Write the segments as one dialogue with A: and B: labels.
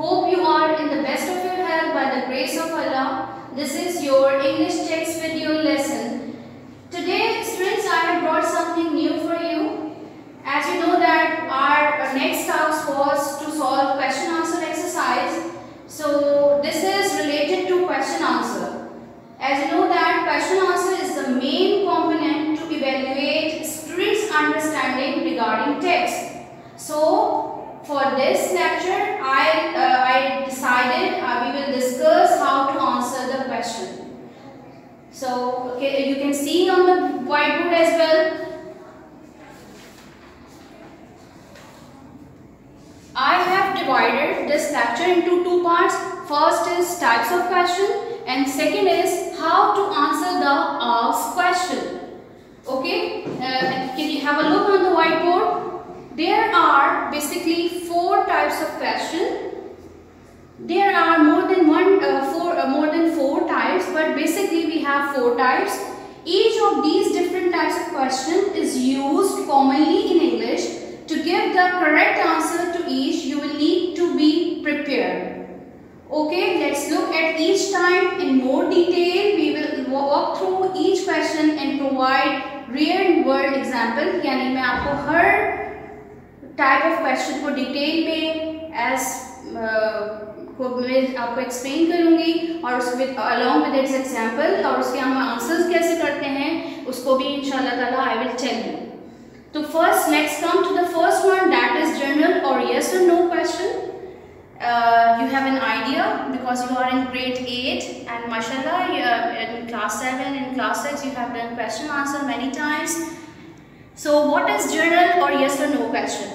A: Hope you are in the best of your health by the grace of Allah. This is your English text video lesson. Today, students, I have brought something new for you. As you know that our next task was to solve question answer exercise. So this is related to question answer. As you know that question answer is the main component to evaluate students' understanding regarding text. So for this lecture, I decided we will discuss how to answer the question. So okay, you can see on the whiteboard as well. I have divided this lecture into two parts. First is types of question and second is how to answer the asked question. Okay, can you have a look on the whiteboard? There are basically four types of question. There are more than four types, but basically we have four types. Each of these different types of question is used commonly in English. To give the correct answer to each, you will need to be prepared. Okay, let's look at each type in more detail. We will walk through each question and provide real world example. यानी मैं आपको हर type of question को detail में मैं आपको explain करूंगी और उसके अलॉन्ग विद इट्स एग्जांपल और उसके हम आंसर्स कैसे करते हैं उसको भी इंशाल्लाह ताला आई विल टेल यू. तो first let's come to the first one, that is general और यस और no question. You have an idea because you are in grade 8 and mashallah in class 7 and class 6 you have done question answer many times. So what is general or yes or no question?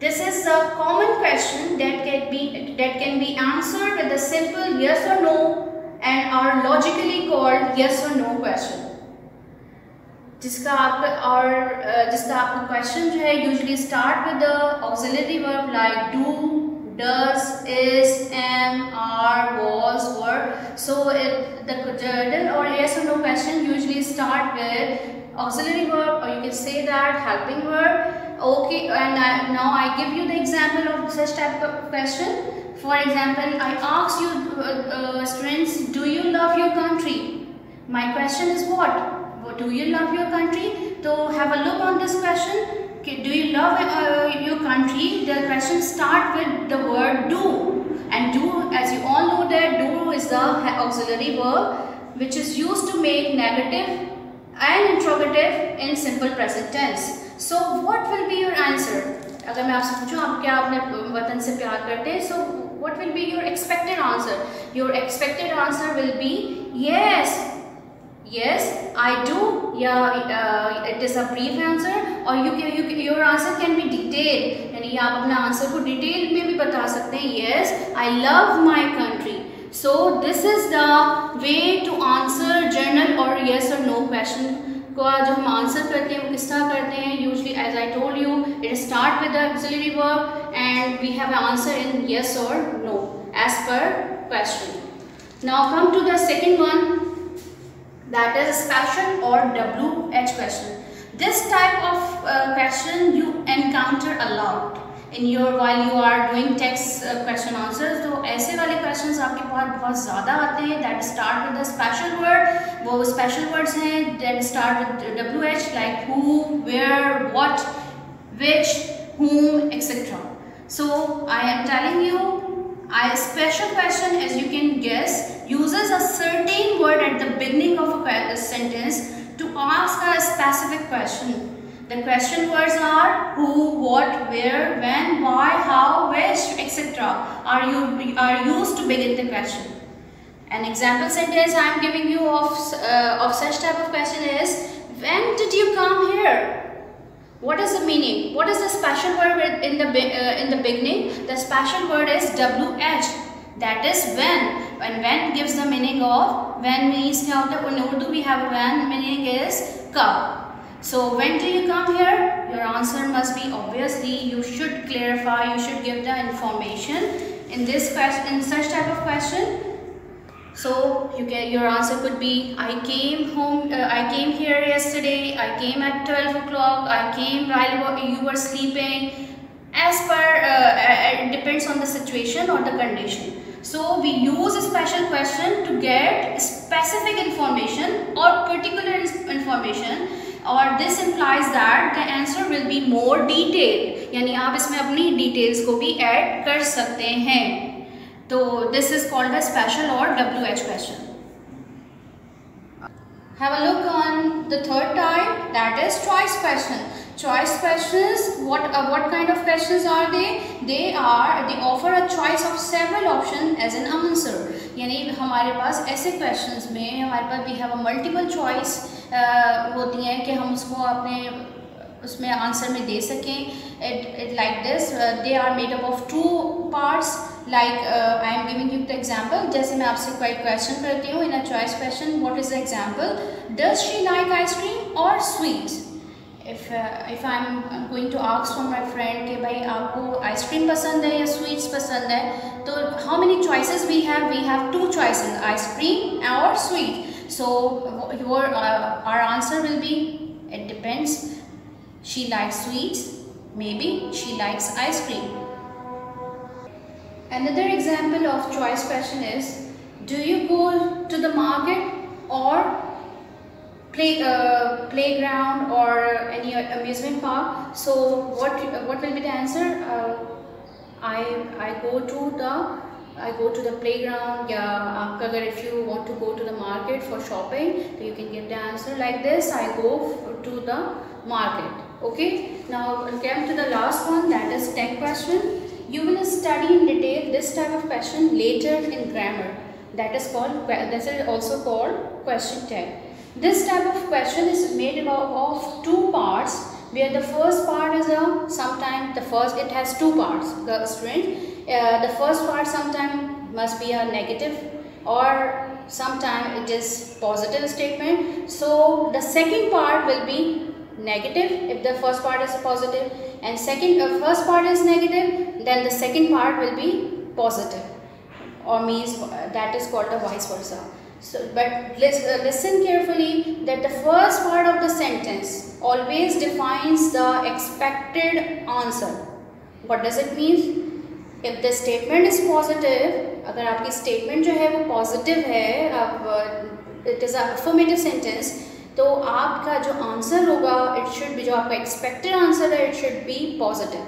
A: This is a common question that can be answered with a simple yes or no and are logically called yes or no question. जिसका आपका question जो है usually start with the auxiliary verb like do, does, is, am, are, was, were. So the general or yes or no question usually start with auxiliary verb or you can say that helping verb. Okay, and now I give you the example of such type of question. For example, I ask you students, do you love your country? My question is what? Do you love your country? So have a look on this question. Do you love your country? The question start with the word do, and do, as you all know that do is the auxiliary verb which is used to make negative and interrogative in simple present tense. So what will be your answer? अगर मैं आपसे पूछूं आप क्या अपने वतन से प्यार करते हैं, so what will be your expected answer? Your expected answer will be yes, yes I do. Yeah, it is a brief answer or your answer can be detailed. यानी आप अपना आंसर को डिटेल में भी बता सकते हैं. Yes, I love my country. So this is the way to answer general or yes or no question. को जो हम आंसर करते हैं वो किस तरह करते हैं? Usually, as I told you, it start with the auxiliary verb and we have an answer in yes or no as per question. Now come to the second one, that is special or WH question. This type of question you encounter a lot in your while you are doing text question answers. तो ऐसे वाले questions आपके पास बहुत ज़्यादा आते हैं that start with the special word. वो special words हैं that start with WH like who, where, what, which, whom, etc. So I am telling you, a special question, as you can guess, uses a certain word at the beginning of a sentence to ask a specific question. The question words are who, what, where, when, why, how, which, etc. are used to begin the question. An example sentence I am giving you of such type of question is, when did you come here? What is the meaning? What is the special word in the beginning? The special word is WH. That is when. And when gives the meaning of, when means क्या होता है? In Urdu we have when meaning is कब. So when do you come here? Your answer must be obviously you should clarify, you should give the information in this question, in such type of question. So your answer could be I came home, I came here yesterday, I came at 12 o'clock, I came while you were sleeping. As per it depends depends on the situation or the condition. So we use a special question to get specific information or particular information, और this implies that the answer will be more detailed. यानी आप इसमें अपनी details को भी add कर सकते हैं. तो this is called a special or WH question. Have a look on the third type, that is choice question. Choice questions, what kind of questions are they? They offer a choice of several options as an answer. यानी हमारे पास ऐसे questions में हमारे पास we have a multiple choice होती हैं कि हम उसको अपने उसमें आंसर में दे सकें. It like this, they are made up of two parts. Like I am giving you the example. जैसे मैं आपसे कोई question करती हूँ in a choice question, what is the example? Does she like ice cream or sweets? If I am going to ask from my friend कि भाई आपको ice cream पसंद है या sweets पसंद है, तो how many choices we have? We have two choices, ice cream or sweet. So our answer will be, it depends. She likes sweets, maybe she likes ice cream. Another example of choice question is, do you go to the market or playground or any amusement park? So what will be the answer? I go to the playground. Yeah, if you want to go to the market for shopping, so you can give the answer like this. I go to the market. Okay. Now come to the last one, that is tech question. You will study in detail this type of question later in grammar. That is also called question tag. This type of question is made up of two parts, where the first part is it has two parts. The student, the first part sometimes must be a negative, or sometimes it is positive statement. So the second part will be negative if the first part is positive, and first part is negative, then the second part will be positive, or means that is called the vice versa. So, but listen carefully that the first part of the sentence always defines the expected answer. What does it mean? If the statement is positive, अगर आपकी statement जो है वो positive है, it is an affirmative sentence, तो आपका जो answer होगा it should be, जो आपका expected answer है, it should be positive.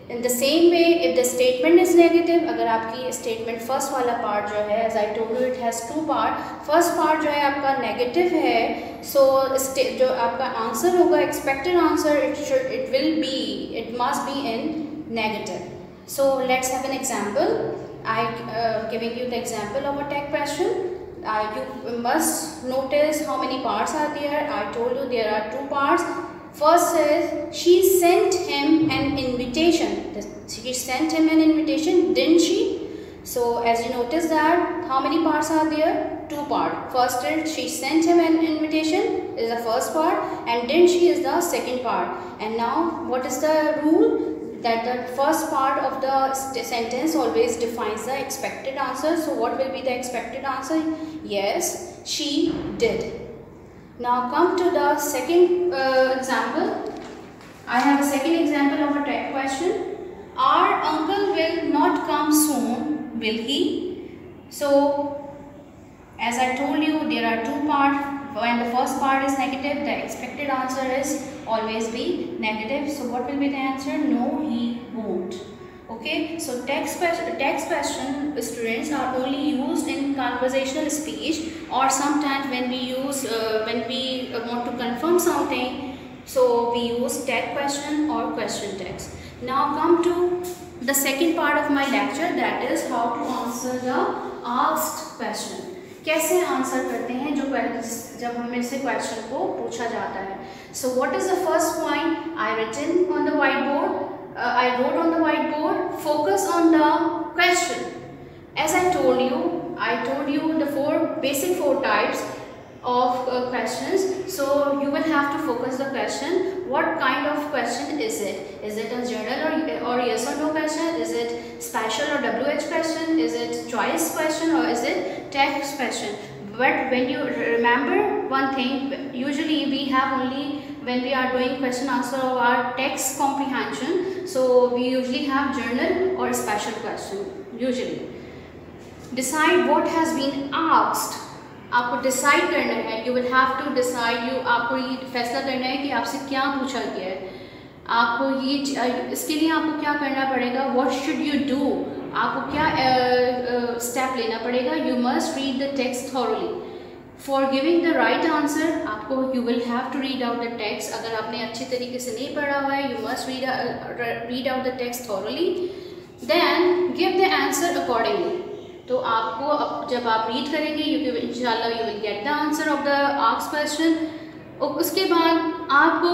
A: In the same way, if the statement is negative, अगर आपकी statement first वाला part जो है, as I told you, it has two part. First part जो है आपका negative है, so जो आपका answer होगा, expected answer, it must be in negative. So let's have an example. I giving you the example of a tech question. You must notice how many parts are there. I told you there are two parts. First is, she sent him an invitation. She sent him an invitation, didn't she? So as you notice that, how many parts are there? Two parts. First is, she sent him an invitation, is the first part, and didn't she is the second part. And now what is the rule? That the first part of the sentence always defines the expected answer. So what will be the expected answer? Yes, she did. Now come to the second example. I have a second example of a tech question. Our uncle will not come soon, will he? So as I told you, there are two parts. When the first part is negative, the expected answer is always be negative. So what will be the answer? No, he won't. Okay, so text question students are only used in conversational speech, or sometimes when we want to confirm something, so we use tag question or question text. Now come to the second part of my lecture, that is how to answer the asked question. कैसे answer करते हैं जब हमें से question को पूछा जाता है. So what is the first point? I wrote on the whiteboard, focus on the question. As I told you the basic four types of questions. So you will have to focus the question. What kind of question is it? Is it a general or yes or no question? Is it special or WH question? Is it choice question, or is it text question? But when you remember one thing, usually we have only when we are doing question answer of our text comprehension, so we usually have journal or special question. usually decide what has been asked. आपको decide करना है, you will have to decide, आपको ये फैसला करना है कि आपसे क्या पूछा गया है। आपको ये इसके लिए आपको क्या करना पड़ेगा, व्हाट शुड यू डू, आपको क्या स्टेप लेना पड़ेगा। You must read the text thoroughly for giving the right answer. आपको you will have to read out the text. अगर आपने अच्छे तरीके से नहीं पढ़ा हुआ है, you must read out the text thoroughly, then give the answer accordingly. तो आपको जब आप रीड करेंगे इंशाल्लाह you will get the answer of the asked question. और उसके बाद आपको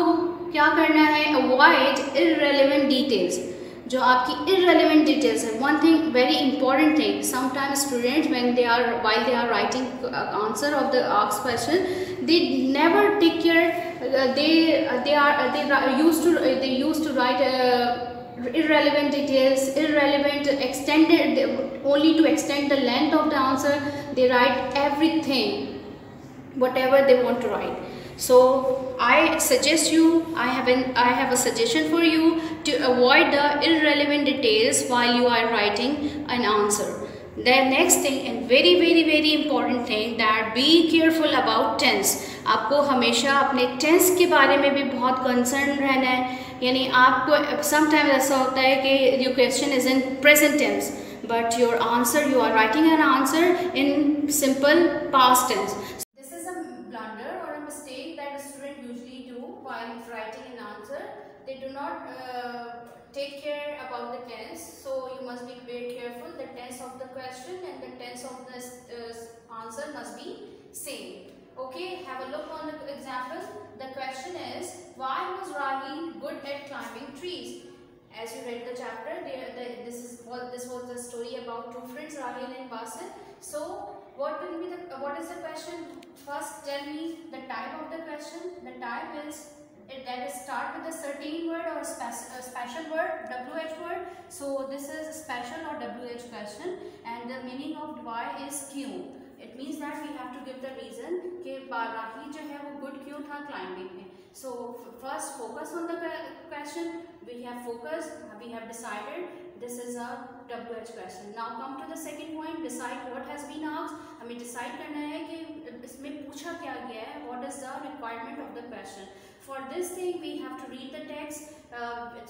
A: क्या करना है, अवॉइड इररेलेवेंट डिटेल्स। जो आपकी इररेलेवेंट डिटेल्स है, one thing very important thing, sometimes students when they are writing answer of the asked question, they never take care, they used to write irrelevant details, irrelevant extended, only to extend the length of the answer. They write everything, whatever they want to write. So I suggest you, I have a suggestion for you to avoid the irrelevant details while you are writing an answer. The next thing and very important thing, that be careful about tense. आपको हमेशा अपने tense के बारे में भी बहुत concern रहना है। यानी आपको समटाइम ऐसा होता है कि your question is in present tense, but your answer, you are writing an answer in simple past tense. This is a blunder or a mistake that a student usually do while writing an answer. They do not take care about the tense, so you must be very careful. The tense of the question and the tense of the answer must be same. Okay, have a look on the example. The question is, why was Rahil good at climbing trees? As you read the chapter, this was the story about two friends, Rahil and Basil. So what is the question? First tell me the type of the question. The type is that is start with a certain word or special word, WH word. So this is a special or WH question, and the meaning of why is क्यों. It means that we have to give the reason कि राही जो है वो good क्यों था climbing में. So first focus on the question. We have focused, we have decided this is a WH question. Now come to the second point, decide what has been asked. हमें decide करना है कि इसमें पूछा क्या गया है, what is the requirement of the question. For this thing we have to read the text.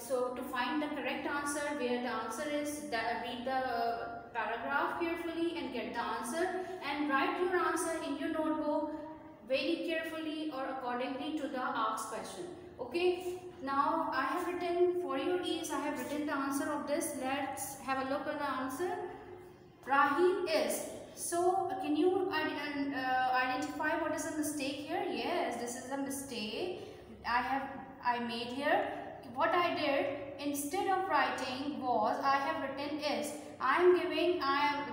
A: So to find the correct answer, where the answer is, read the paragraph carefully and get the answer, and write your answer in your notebook very carefully or accordingly to the asked question. Okay, now I have written, for your ease I have written the answer of this. Let's have a look at the answer. Rahil is. So can you identify what is the mistake here? Yes, this is a mistake I made here. What I did, instead of writing was, I have written is. I am giving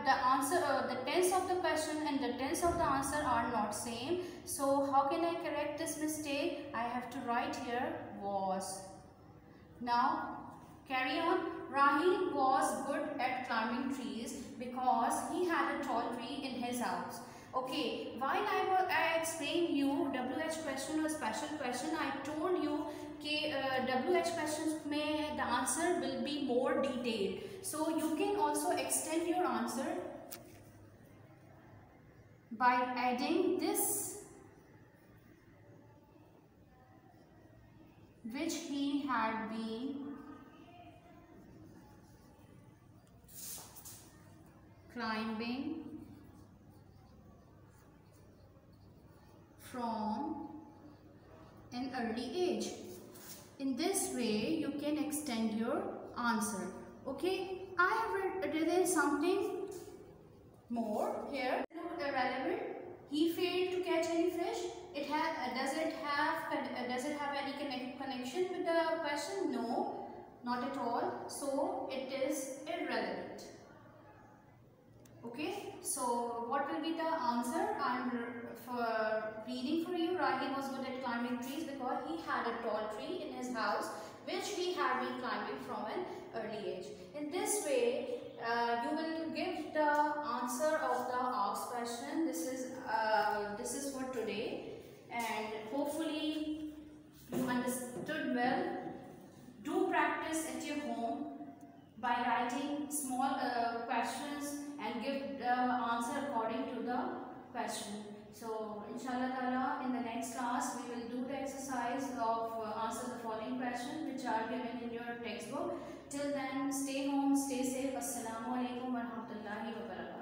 A: the answer, the tense of the question and the tense of the answer are not same. So how can I correct this mistake? I have to write here was. Now carry on. Rahil was good at climbing trees because he had a tall tree in his house. Okay, while I explained you WH question or special question, I told you कि WH questions में the answer will be more detailed. So you can also extend your answer by adding this, which he had been climbing from an early age. In this way you can extend your answer. Okay, I have written something more here. Irrelevant. He failed to catch any fish. Does it have any connection with the question? No, not at all. So it is irrelevant. Okay, so what will be the answer? I'm reading for you. Rahil was good at climbing trees because he had a tall tree in his house which he had been climbing from an early age. In this way you will give the answer of the asked question. This is for today, and hopefully you by writing small questions and give the answer according to the question. So inshallah ta'ala, in the next class we will do the exercise of answer the following questions which are given in your textbook. Till then, stay home, stay safe. Assalamu alaikum wa rahmatullahi wa barakatuh.